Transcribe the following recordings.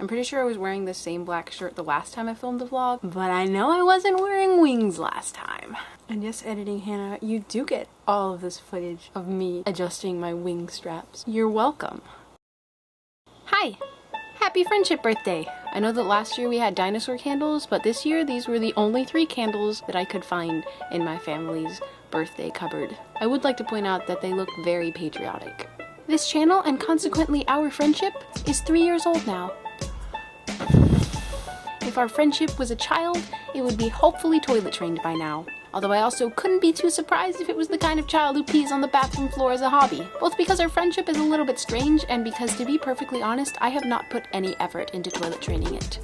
I'm pretty sure I was wearing the same black shirt the last time I filmed the vlog, but I know I wasn't wearing wings last time. And yes, editing Hannah, you do get all of this footage of me adjusting my wing straps. You're welcome. Hi! Happy friendship birthday! I know that last year we had dinosaur candles, but this year these were the only 3 candles that I could find in my family's birthday cupboard. I would like to point out that they look very patriotic. This channel, and consequently our friendship, is 3 years old now. If our friendship was a child, it would be hopefully toilet trained by now. Although I also couldn't be too surprised if it was the kind of child who pees on the bathroom floor as a hobby. Both because our friendship is a little bit strange, and because, to be perfectly honest, I have not put any effort into toilet training it.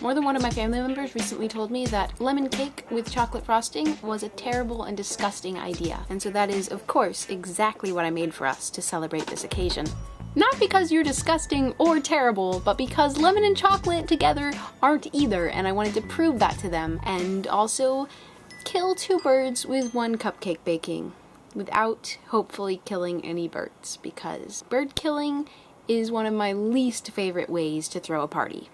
More than one of my family members recently told me that lemon cake with chocolate frosting was a terrible and disgusting idea. And so that is, of course, exactly what I made for us to celebrate this occasion. Not because you're disgusting or terrible, but because lemon and chocolate together aren't either, and I wanted to prove that to them. And also kill 2 birds with 1 cupcake baking, without hopefully killing any birds, because bird killing is one of my least favorite ways to throw a party.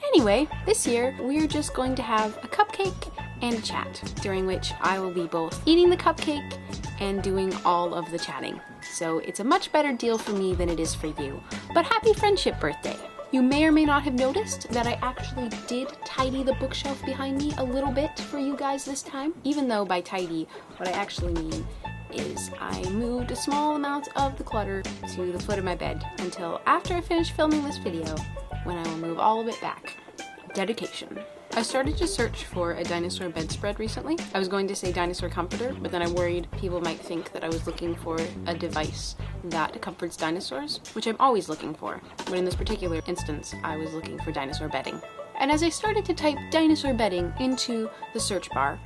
Anyway, this year we're just going to have a cupcake and a chat, during which I will be both eating the cupcake and doing all of the chatting. So it's a much better deal for me than it is for you. But happy friendship birthday! You may or may not have noticed that I actually did tidy the bookshelf behind me a little bit for you guys this time. Even though by tidy, what I actually mean is I moved a small amount of the clutter to the foot of my bed until after I finish filming this video, when I will move all of it back. Dedication. I started to search for a dinosaur bedspread recently. I was going to say dinosaur comforter, but then I worried people might think that I was looking for a device that comforts dinosaurs, which I'm always looking for. But in this particular instance, I was looking for dinosaur bedding. And as I started to type dinosaur bedding into the search bar,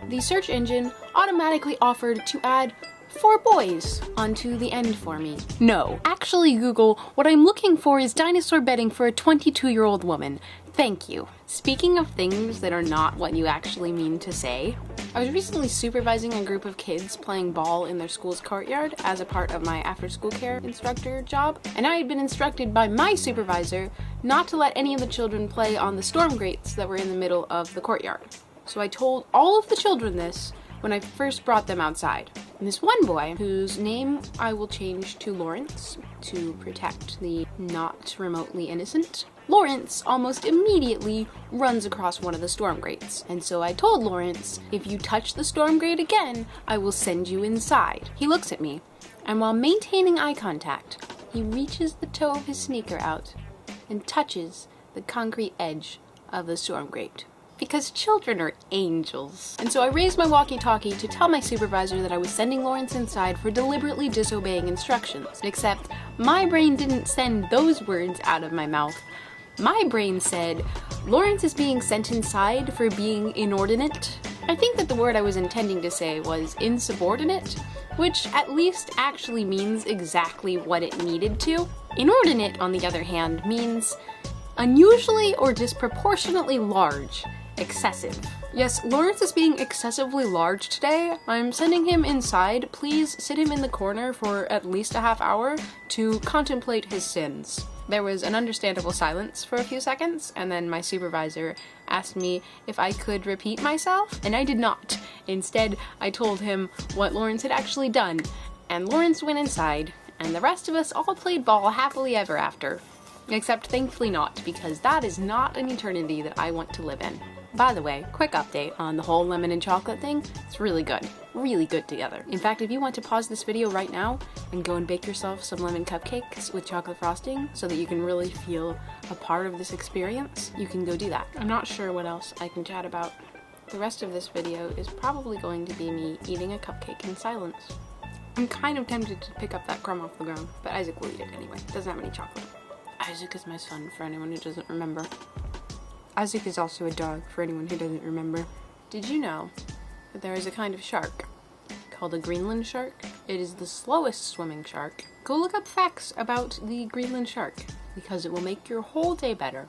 the search engine automatically offered to add 4 boys onto the end for me. No. Actually, Google, what I'm looking for is dinosaur bedding for a 22-year-old woman. Thank you. Speaking of things that are not what you actually mean to say, I was recently supervising a group of kids playing ball in their school's courtyard as a part of my after-school care instructor job, and I had been instructed by my supervisor not to let any of the children play on the storm grates that were in the middle of the courtyard. So I told all of the children this when I first brought them outside. And this one boy, whose name I will change to Lawrence to protect the not remotely innocent, Lawrence almost immediately runs across one of the storm grates. And so I told Lawrence, if you touch the storm grate again, I will send you inside. He looks at me, and while maintaining eye contact, he reaches the toe of his sneaker out and touches the concrete edge of the storm grate. Because children are angels. And so I raised my walkie-talkie to tell my supervisor that I was sending Lawrence inside for deliberately disobeying instructions. Except my brain didn't send those words out of my mouth. My brain said, Lawrence is being sent inside for being inordinate. I think that the word I was intending to say was insubordinate, which at least actually means exactly what it needed to. Inordinate, on the other hand, means unusually or disproportionately large. Excessive. Yes, Lawrence is being excessively large today. I'm sending him inside. Please sit him in the corner for at least a half hour to contemplate his sins. There was an understandable silence for a few seconds, and then my supervisor asked me if I could repeat myself, and I did not. Instead, I told him what Lawrence had actually done, and Lawrence went inside, and the rest of us all played ball happily ever after. Except thankfully not, because that is not an eternity that I want to live in. By the way, quick update on the whole lemon and chocolate thing. It's really good together. In fact, if you want to pause this video right now and go and bake yourself some lemon cupcakes with chocolate frosting so that you can really feel a part of this experience, you can go do that. I'm not sure what else I can chat about. The rest of this video is probably going to be me eating a cupcake in silence. I'm kind of tempted to pick up that crumb off the ground, but Isaac will eat it anyway. Doesn't have any chocolate. Isaac is my son, for anyone who doesn't remember. Isaac is also a dog, for anyone who doesn't remember. Did you know that there is a kind of shark called a Greenland shark? It is the slowest swimming shark. Go look up facts about the Greenland shark, because it will make your whole day better.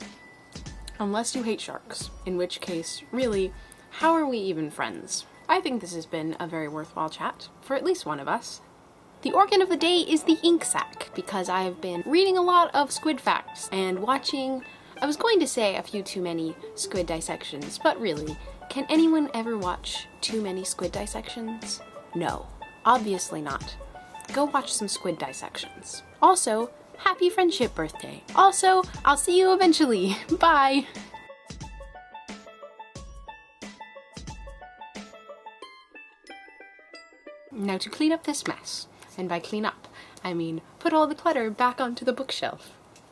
Unless you hate sharks, in which case, really, how are we even friends? I think this has been a very worthwhile chat, for at least one of us. The organ of the day is the ink sac, because I have been reading a lot of squid facts and watching I was going to say a few too many squid dissections, but really, can anyone ever watch too many squid dissections? No, obviously not. Go watch some squid dissections. Also, happy friendship birthday. Also, I'll see you eventually. Bye! Now to clean up this mess, and by clean up, I mean put all the clutter back onto the bookshelf.